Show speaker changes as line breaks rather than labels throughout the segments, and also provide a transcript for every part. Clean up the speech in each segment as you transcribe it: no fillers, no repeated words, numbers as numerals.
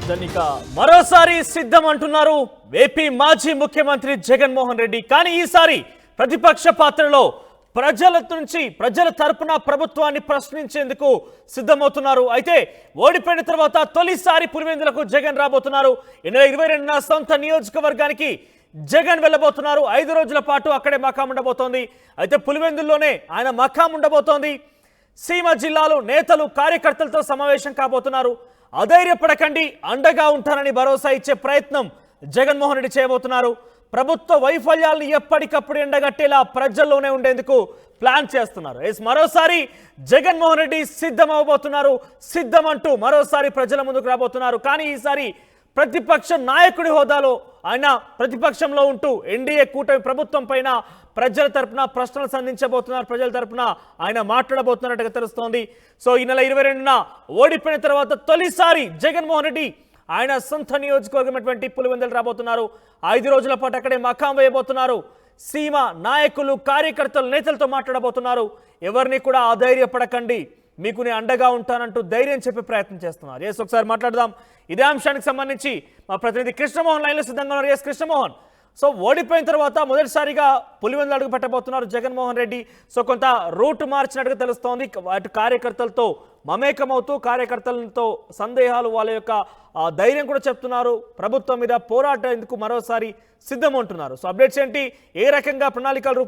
దానిక మరోసారి సిద్ధం అంటున్నారు ఏపీ మాజీ ముఖ్యమంత్రి జగన్మోహన్ రెడ్డి. కానీ ఈసారి ప్రతిపక్ష పాత్రలో ప్రజల తరపున ప్రభుత్వాన్ని ప్రశ్నించేందుకు సిద్ధమవుతున్నారు. అయితే ఓడిపోయిన తర్వాత తొలిసారి పులివెందులకు జగన్ రాబోతున్నారు. 2022న సొంత నియోజకవర్గానికి జగన్ వెళ్ళబోతున్నారు. 5 రోజుల పాటు అక్కడే మకాం ఉండబోతోంది. అయితే పులివెందుల్లోనే ఆయన మకాం ఉండబోతోంది. సీమ జిల్లాలో నేతలు కార్యకర్తలతో సమావేశం కాబోతున్నారు. అధైర్యపడకండి, అండగా ఉంటానని భరోసా ఇచ్చే ప్రయత్నం జగన్మోహన్ రెడ్డి చేయబోతున్నారు. ప్రభుత్వ వైఫల్యాలను ఎప్పటికప్పుడు ఎండగట్టేలా ప్రజల్లోనే ఉండేందుకు ప్లాన్ చేస్తున్నారు. మరోసారి జగన్మోహన్ రెడ్డి సిద్ధమవబోతున్నారు. సిద్ధమంటూ మరోసారి ప్రజల ముందుకు రాబోతున్నారు. కానీ ఈసారి ప్రతిపక్ష నాయకుడి హోదాలో ఆయన ప్రతిపక్షంలో ఉంటూ ఎన్డీఏ కూటమి ప్రభుత్వం పైన ప్రజల తరపున ప్రశ్నలు సంధించబోతున్నారు. ప్రజల తరపున ఆయన మాట్లాడబోతున్నట్టుగా తెలుస్తోంది. సో ఈ నెల 22న ఓడిపోయిన తర్వాత తొలిసారి జగన్మోహన్ రెడ్డి ఆయన సొంత నియోజకవర్గమైనటువంటి పులివెందులు రాబోతున్నారు. 5 రోజుల పాటు అక్కడే మకాం వేయబోతున్నారు. సీమ నాయకులు, కార్యకర్తలు, నేతలతో మాట్లాడబోతున్నారు. ఎవరిని కూడా అధైర్యపడకండి, మీకు నేను అండగా ఉంటానంటూ ధైర్యం చెప్పే ప్రయత్నం చేస్తున్నారు. ఒకసారి మాట్లాడదాం ఇదే అంశానికి సంబంధించి. మా ప్రతినిధి కృష్ణమోహన్ లైన్లో సిద్ధంగా ఉన్నారు. కృష్ణమోహన్, సో ఓడిపోయిన తర్వాత మొదటిసారిగా పులివెందులు అడుగు పెట్టబోతున్నారు జగన్మోహన్ రెడ్డి. సో కొంత రూట్ మార్చినట్టుగా తెలుస్తోంది. వాటి కార్యకర్తలతో మమేకమవుతూ కార్యకర్తలతో సందేహాలు, వాళ్ళ యొక్క ధైర్యం కూడా చెప్తున్నారు. ప్రభుత్వం మీద పోరాటేందుకు మరోసారి సిద్ధమంటున్నారు. సో అప్డేట్స్ ఏంటి? ఏ రకంగా ప్రణాళికలు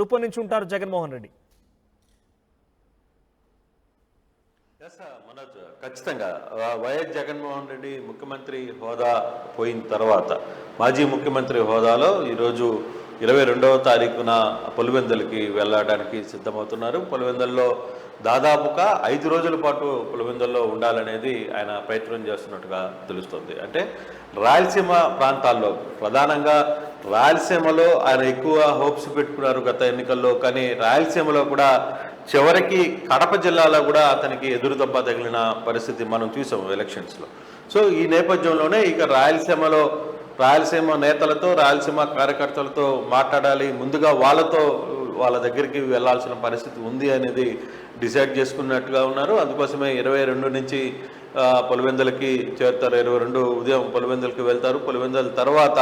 రూపొందించి ఉంటారు జగన్మోహన్ రెడ్డి?
మనోజ్, ఖచ్చితంగా వైఎస్ జగన్మోహన్ రెడ్డి ముఖ్యమంత్రి హోదా పోయిన తర్వాత మాజీ ముఖ్యమంత్రి హోదాలో ఈరోజు 22వ తారీఖున పులివెందులకి వెళ్ళడానికి సిద్ధమవుతున్నారు. పులివెందుల్లో దాదాపుగా 5 రోజుల పాటు పులివెందుల్లో ఉండాలనేది ఆయన ప్రయత్నం చేస్తున్నట్టుగా తెలుస్తుంది. అంటే రాయలసీమ ప్రాంతాల్లో, ప్రధానంగా రాయలసీమలో ఆయన ఎక్కువ హోప్స్ పెట్టుకున్నారు గత ఎన్నికల్లో. కానీ రాయలసీమలో కూడా చివరికి కడప జిల్లాలో కూడా అతనికి ఎదురుదెబ్బ తగిలిన పరిస్థితి మనం చూసాము ఎలక్షన్స్లో. సో ఈ నేపథ్యంలోనే ఇక రాయలసీమ నేతలతో, రాయలసీమ కార్యకర్తలతో మాట్లాడాలి, ముందుగా వాళ్ళ దగ్గరికి వెళ్లాల్సిన పరిస్థితి ఉంది అనేది డిసైడ్ చేసుకున్నట్టుగా ఉన్నారు. అందుకోసమే 22 నుంచి పులివెందులకి చేరుతారు. 22 ఉదయం పులివెందులకి వెళ్తారు. పులివెందుల తర్వాత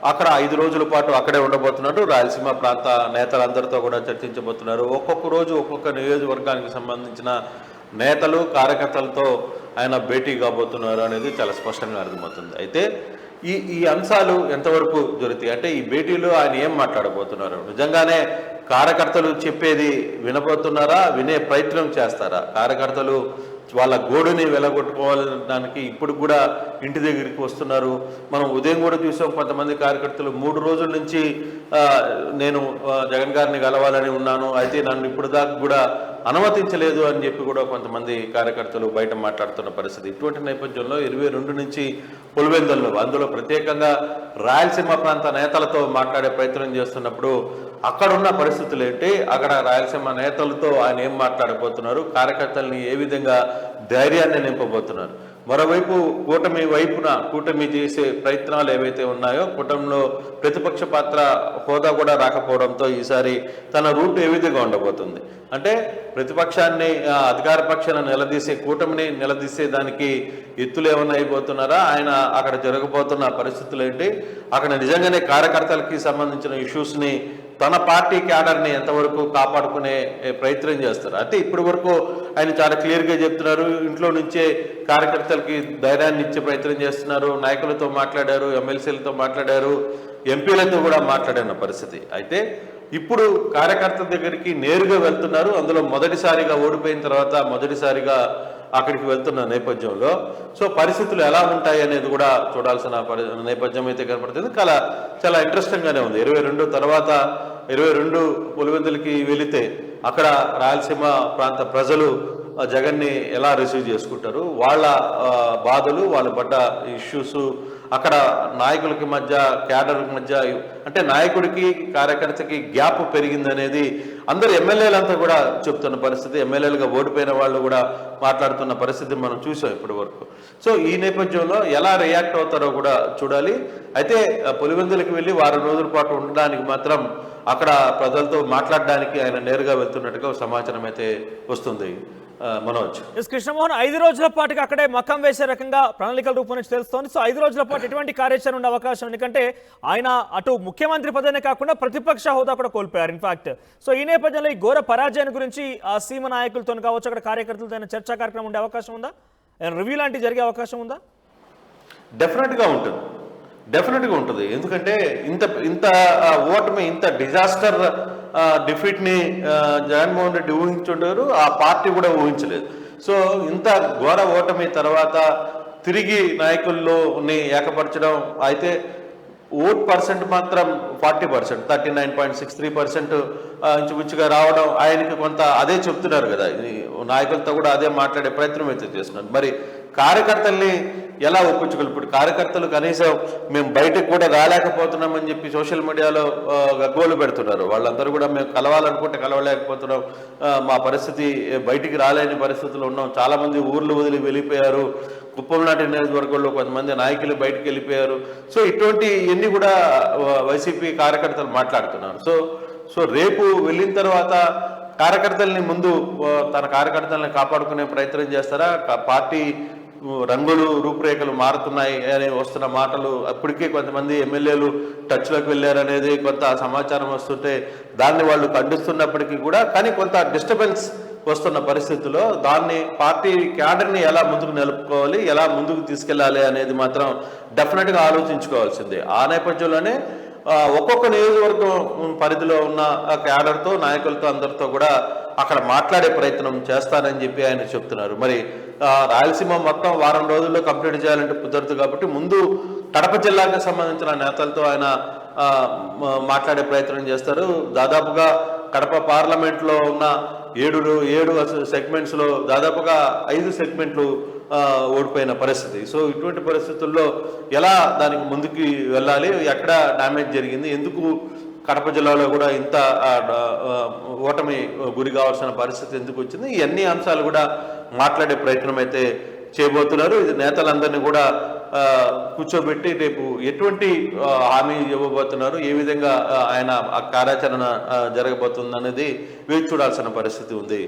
అక్కడ 5 రోజుల పాటు అక్కడే ఉండబోతున్నారు. రాయలసీమ ప్రాంత నేతలందరితో కూడా చర్చించబోతున్నారు. ఒక్కొక్క రోజు ఒక్కొక్క నియోజకవర్గానికి సంబంధించిన నేతలు, కార్యకర్తలతో ఆయన భేటీ కాబోతున్నారు అనేది చాలా స్పష్టంగా అర్థమవుతుంది. అయితే ఈ అంశాలు ఎంతవరకు జరుగుతాయి అంటే ఈ భేటీలో ఆయన ఏం మాట్లాడబోతున్నారు? నిజంగానే కార్యకర్తలు చెప్పేది వినబోతున్నారా? వినే ప్రయత్నం చేస్తారా? కార్యకర్తలు వాళ్ళ గోడుని వెలగొట్టుకోవడానికి ఇప్పుడు కూడా ఇంటి దగ్గరికి వస్తున్నారు. మనం ఉదయం కూడా చూసాం, కొంతమంది కార్యకర్తలు 3 రోజుల నుంచి నేను జగన్ గారిని కలవాలని ఉన్నాను, అయితే నన్ను ఇప్పుడు దాకా కూడా అనుమతించలేదు అని చెప్పి కూడా కొంతమంది కార్యకర్తలు బయట మాట్లాడుతున్న పరిస్థితి. ఇటువంటి నేపథ్యంలో 22 నుంచి పులివెందుల్లో, అందులో ప్రత్యేకంగా రాయలసీమ ప్రాంత నేతలతో మాట్లాడే ప్రయత్నం చేస్తున్నప్పుడు అక్కడున్న పరిస్థితులు ఏంటి, అక్కడ రాయలసీమ నేతలతో ఆయన ఏం మాట్లాడబోతున్నారు, కార్యకర్తల్ని ఏ విధంగా ధైర్యాన్ని నింపబోతున్నారు. మరోవైపు కూటమి చేసే ప్రయత్నాలు ఏవైతే ఉన్నాయో, కూటమిలో ప్రతిపక్ష పాత్ర హోదా కూడా రాకపోవడంతో ఈసారి తన రూట్ ఏ విధంగా ఉండబోతుంది అంటే ప్రతిపక్షాన్ని, అధికార పక్షాన్ని నిలదీసే, కూటమిని నిలదీసే దానికి ఎత్తులు ఏమన్నా అయిపోతున్నారా? ఆయన అక్కడ జరగబోతున్న పరిస్థితులు ఏంటి, అక్కడ నిజంగానే కార్యకర్తలకి సంబంధించిన ఇష్యూస్ని తన పార్టీ క్యాడర్ని ఎంతవరకు కాపాడుకునే ప్రయత్నం చేస్తారు. అయితే ఇప్పటి వరకు ఆయన చాలా క్లియర్గా చెప్తున్నారు. ఇంట్లో నుంచే కార్యకర్తలకి ధైర్యాన్ని ఇచ్చే ప్రయత్నం చేస్తున్నారు. నాయకులతో మాట్లాడారు, ఎమ్మెల్సీలతో మాట్లాడారు, ఎంపీలతో కూడా మాట్లాడిన పరిస్థితి. అయితే ఇప్పుడు కార్యకర్తల దగ్గరికి నేరుగా వెళ్తున్నారు. అందులో మొదటిసారిగా ఓడిపోయిన తర్వాత మొదటిసారిగా అక్కడికి వెళ్తున్న నేపథ్యంలో సో పరిస్థితులు ఎలా ఉంటాయి అనేది కూడా చూడాల్సిన నేపథ్యం అయితే కనపడుతుంది. చాలా ఇంట్రెస్టింగ్గానే ఉంది. 22 తర్వాత 22 పులివెందులకి వెళితే అక్కడ రాయలసీమ ప్రాంత ప్రజలు జగన్ని ఎలా రిసీవ్ చేసుకుంటారు, వాళ్ళ బాధలు, వాళ్ళు పడ్డ ఇష్యూస్, అక్కడ నాయకులకి మధ్య, క్యాడర్కి మధ్య, అంటే నాయకుడికి కార్యకర్తకి గ్యాప్ పెరిగిందనేది అందరూ ఎమ్మెల్యేలంతా కూడా చెప్తున్న పరిస్థితి. ఎమ్మెల్యేలుగా ఓడిపోయిన వాళ్ళు కూడా మాట్లాడుతున్న పరిస్థితి మనం చూసాం ఇప్పటి వరకు. సో ఈ నేపథ్యంలో ఎలా రియాక్ట్ అవుతారో కూడా చూడాలి. అయితే పులివెందులకి వెళ్ళి 1 రోజుల పాటు ఉండడానికి మాత్రం అక్కడ ప్రజలతో మాట్లాడడానికి ఆయన నేరుగా వెళ్తున్నట్టుగా సమాచారం అయితే వస్తుంది. మనోజ్.
ఎస్ కృష్ణమోహన్ 5 రోజుల పాటుగా అక్కడే మకం వేసే రకంగా ప్రణాళికల రూపొందించి తెలుస్తోంది. సో 5 రోజుల పాటు ఎటువంటి కార్యాచరణ ఉండే అవకాశం, ఎందుకంటే ఆయన అటు ముఖ్యమంత్రి పదవినే కాకుండా ప్రతిపక్ష హోదా కూడా కోల్పోయారు ఇన్ఫాక్ట్. సో ఈ నేపథ్యంలో ఈ ఘోర పరాజయాన్ని గురించి ఆ సీమ నాయకులతో కావచ్చు, అక్కడ కార్యకర్తలతో చర్చా కార్యక్రమం ఉండే అవకాశం ఉందా? రివ్యూ లాంటివి జరిగే అవకాశం ఉందా?
డెఫినెట్గా ఉంటుంది. ఎందుకంటే ఇంత ఓటమి, ఇంత డిజాస్టర్ డిఫీట్ని జగన్మోహన్ రెడ్డి ఊహించుంటారు, ఆ పార్టీ కూడా ఊహించలేదు. సో ఇంత ఘోర ఓటమి తర్వాత తిరిగి నాయకుల్లో ఏకపరచడం అయితే ఓట్ పర్సెంట్ మాత్రం 40%, 39.63% ఇంచుమించుగా రావడం ఆయనకి కొంత అదే చెప్తున్నారు కదా, నాయకులతో కూడా అదే మాట్లాడే ప్రయత్నం అయితే చేస్తున్నారు. మరి కార్యకర్తల్ని ఎలా ఒప్పించగలరు? ఇప్పుడు కార్యకర్తలు కనీసం మేము బయటకు కూడా రాలేకపోతున్నామని చెప్పి సోషల్ మీడియాలో గగ్గోలు పెడుతున్నారు. వాళ్ళందరూ కూడా మేము కలవాలనుకుంటే కలవలేకపోతున్నాం, మా పరిస్థితి బయటికి రాలేని పరిస్థితులు ఉన్నాం, చాలామంది ఊర్లు వదిలి వెళ్ళిపోయారు, కుప్పం లాంటి నియోజకవర్గంలో కొంతమంది నాయకులు బయటికి వెళ్ళిపోయారు. సో ఇటువంటి ఇవన్నీ కూడా వైసీపీ కార్యకర్తలు మాట్లాడుతున్నారు. సో రేపు వెళ్ళిన తర్వాత కార్యకర్తల్ని ముందు తన కార్యకర్తల్ని కాపాడుకునే ప్రయత్నం చేస్తారా? పార్టీ రంగులు రూపురేఖలు మారుతున్నాయి అని వస్తున్న మాటలు, అప్పటికే కొంతమంది ఎమ్మెల్యేలు టచ్లోకి వెళ్ళారనేది కొంత సమాచారం వస్తుంటే దాన్ని వాళ్ళు ఖండిస్తున్నప్పటికీ కూడా కానీ కొంత డిస్టర్బెన్స్ వస్తున్న పరిస్థితుల్లో దాన్ని పార్టీ క్యాడర్ని ఎలా ముందుకు నిలుపుకోవాలి, ఎలా ముందుకు తీసుకెళ్లాలి అనేది మాత్రం డెఫినెట్గా ఆలోచించుకోవాల్సిందే. ఆ నేపథ్యంలోనే ఒక్కొక్క నియోజకవర్గం పరిధిలో ఉన్న క్యాడర్తో, నాయకులతో అందరితో కూడా అక్కడ మాట్లాడే ప్రయత్నం చేస్తానని చెప్పి ఆయన చెప్తున్నారు. మరి రాయలసీమ మొత్తం వారం రోజుల్లో కంప్లీట్ చేయాలంటే కుదరదు కాబట్టి ముందు కడప జిల్లాకు సంబంధించిన నేతలతో ఆయన మాట్లాడే ప్రయత్నం చేస్తారు. దాదాపుగా కడప పార్లమెంట్లో ఉన్న 7 సెగ్మెంట్స్లో దాదాపుగా 5 సెగ్మెంట్లు ఓడిపోయిన పరిస్థితి. సో ఇటువంటి పరిస్థితుల్లో ఎలా దానికి ముందుకు వెళ్ళాలి, ఎక్కడ డ్యామేజ్ జరిగింది, ఎందుకు కడప జిల్లాలో కూడా ఇంత ఓటమి గురి కావాల్సిన పరిస్థితి ఎందుకు వచ్చింది, ఇవన్నీ అంశాలు కూడా మాట్లాడే ప్రయత్నం అయితే చేయబోతున్నారు. ఇది నేతలందరినీ కూడా కూర్చోబెట్టి రేపు ఎటువంటి హామీ ఇవ్వబోతున్నారు, ఏ విధంగా ఆయన కార్యాచరణ జరగబోతుంది అనేది వేచి చూడాల్సిన పరిస్థితి ఉంది.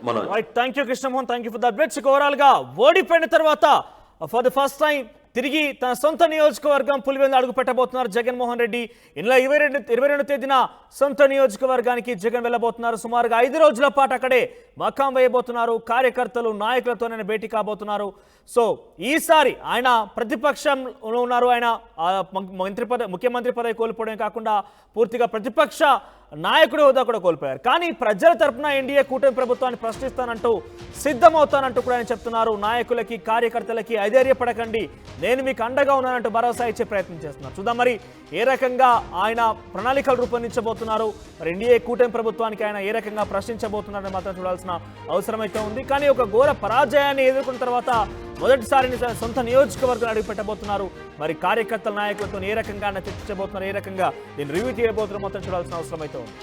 Manoj,
thank you Krishnamohan, thank you for the updates. Overall గా ఓడిపోయిన తర్వాత ఫర్ ది ఫస్ట్ టైం తిరిగి తన సొంత నియోజకవర్గం పులివెందు అడుగు పెట్టబోతున్నారు జగన్మోహన్ రెడ్డి. ఇందులో 22 తేదీన సొంత నియోజకవర్గానికి జగన్ వెళ్ళబోతున్నారు. సుమారుగా 5 రోజుల పాటు అక్కడే మకాం వేయబోతున్నారు. కార్యకర్తలు, నాయకులతో భేటీ కాబోతున్నారు. సో ఈసారి ఆయన ప్రతిపక్షంలో ఉన్నారు. ఆయన ముఖ్యమంత్రి పదవి కోల్పోవడమే కాకుండా పూర్తిగా ప్రతిపక్ష నాయకుడి హోదా కూడా కోల్పోయారు. కానీ ప్రజల తరపున ఎన్డీఏ కూటమి ప్రభుత్వాన్ని ప్రశ్నిస్తానంటూ సిద్ధమవుతానంటూ కూడా ఆయన చెప్తున్నారు. నాయకులకి, కార్యకర్తలకి అధైర్యపడకండి, నేను మీకు అండగా ఉన్నానంటూ భరోసా ఇచ్చే ప్రయత్నం చేస్తున్నారు. చూద్దాం మరి ఏ రకంగా ఆయన ప్రణాళికలు రూపొందించబోతున్నారు, మరి ఎన్డీఏ కూటమి ప్రభుత్వానికి ఆయన ఏ రకంగా ప్రశ్నించబోతున్నారని మాత్రం చూడాల్సిన అవసరం అయితే ఉంది. కానీ ఒక ఘోర పరాజయాన్ని ఎదుర్కొన్న తర్వాత మొదటిసారి సొంత నియోజకవర్గం అడుగు పెట్టబోతున్నారు. మరి కార్యకర్తల, నాయకులతో ఏ రకంగా చర్చించబోతున్నారు, ఏ రకంగా దీన్ని రివ్యూ చేయబోతున్నారు మొత్తం చూడాల్సిన అవసరం అయితే ఉంది.